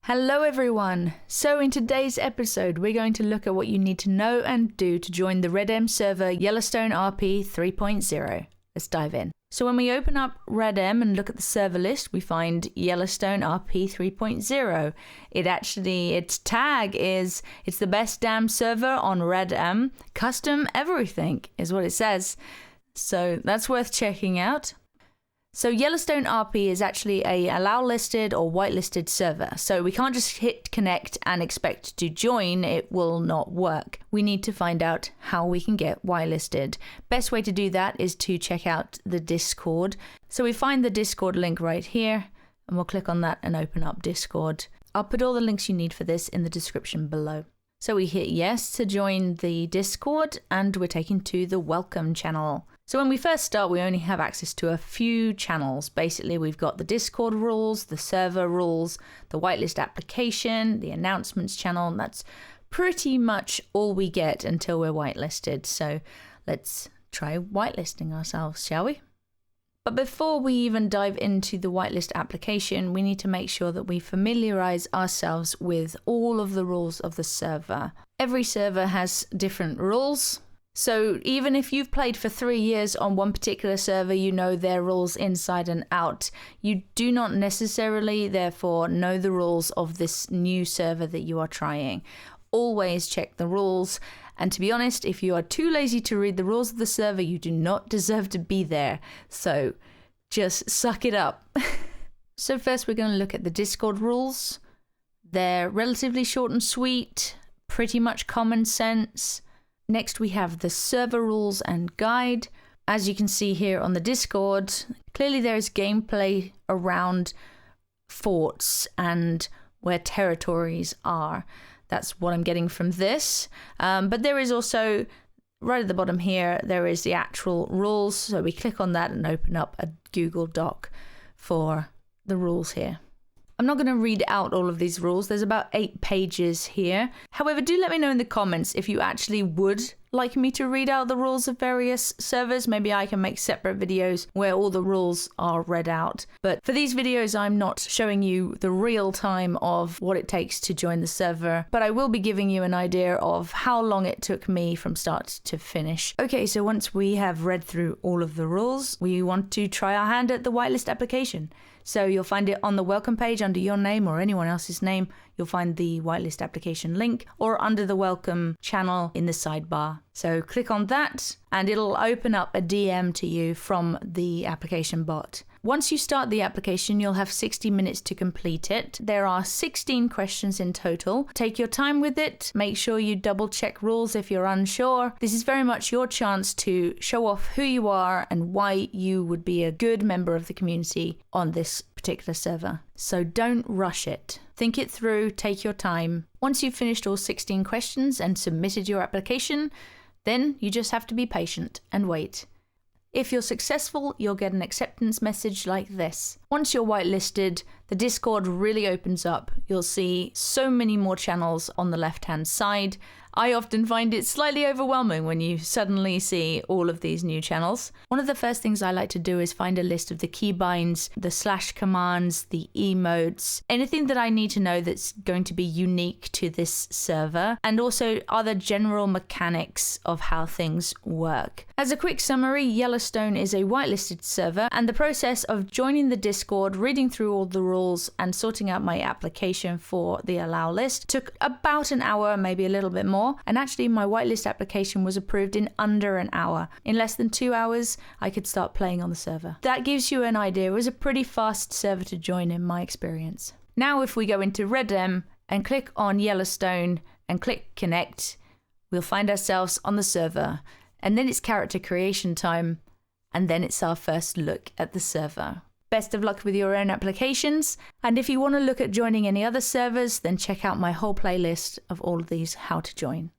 Hello everyone! So in today's episode we're going to look at what you need to know and do to join the RedM server Yellowstone RP 3.0. Let's dive in. So when we open up RedM and look at the server list, we find Yellowstone RP 3.0. Its tag is, it's the best damn server on RedM. Custom everything is what it says. So that's worth checking out. So Yellowstone RP is actually a allow listed or whitelisted server. So we can't just hit connect and expect to join. It will not work. We need to find out how we can get whitelisted. Best way to do that is to check out the Discord. So we find the Discord link right here and we'll click on that and open up Discord. I'll put all the links you need for this in the description below. So we hit yes to join the Discord and we're taken to the welcome channel. So when we first start, we only have access to a few channels. Basically, we've got the Discord rules, the server rules, the Whitelist application, the announcements channel, and that's pretty much all we get until we're whitelisted. So let's try whitelisting ourselves, shall we? But before we even dive into the Whitelist application, we need to make sure that we familiarize ourselves with all of the rules of the server. Every server has different rules. So even if you've played for 3 years on one particular server, you know their rules inside and out. You do not necessarily, therefore, know the rules of this new server that you are trying. Always check the rules. And to be honest, if you are too lazy to read the rules of the server, you do not deserve to be there. So just suck it up. So first we're going to look at the Discord rules. They're relatively short and sweet, pretty much common sense. Next, we have the server rules and guide. As you can see here on the Discord, clearly there is gameplay around forts and where territories are. That's what I'm getting from this. But there is also, right at the bottom here, there is the actual rules. So we click on that and open up a Google Doc for the rules here. I'm not going to read out all of these rules. There's about 8 pages here. However, do let me know in the comments if you actually would like me to read out the rules of various servers. Maybe I can make separate videos where all the rules are read out. But for these videos, I'm not showing you the real time of what it takes to join the server, but I will be giving you an idea of how long it took me from start to finish. Okay, so once we have read through all of the rules, we want to try our hand at the Whitelist application. So you'll find it on the welcome page under your name or anyone else's name. You'll find the Whitelist application link or under the welcome channel in the sidebar. So click on that and it'll open up a DM to you from the application bot. Once you start the application, you'll have 60 minutes to complete it. There are 16 questions in total. Take your time with it. Make sure you double check rules if you're unsure. This is very much your chance to show off who you are and why you would be a good member of the community on this particular server. So don't rush it. Think it through, take your time. Once you've finished all 16 questions and submitted your application, then you just have to be patient and wait. If you're successful, you'll get an acceptance message like this. Once you're whitelisted, the Discord really opens up. You'll see so many more channels on the left-hand side. I often find it slightly overwhelming when you suddenly see all of these new channels. One of the first things I like to do is find a list of the keybinds, the / commands, the emotes, anything that I need to know that's going to be unique to this server, and also other general mechanics of how things work. As a quick summary, Yellowstone is a whitelisted server, and the process of joining the Discord, reading through all the rules, and sorting out my application for the allow list took about an hour, maybe a little bit more. And actually my whitelist application was approved in under an hour. In less than 2 hours, I could start playing on the server. That gives you an idea. It was a pretty fast server to join in my experience. Now if we go into RedM and click on Yellowstone and click connect, we'll find ourselves on the server. And then it's character creation time. And then it's our first look at the server. Best of luck with your own applications, and if you want to look at joining any other servers, then check out my whole playlist of all of these how to join.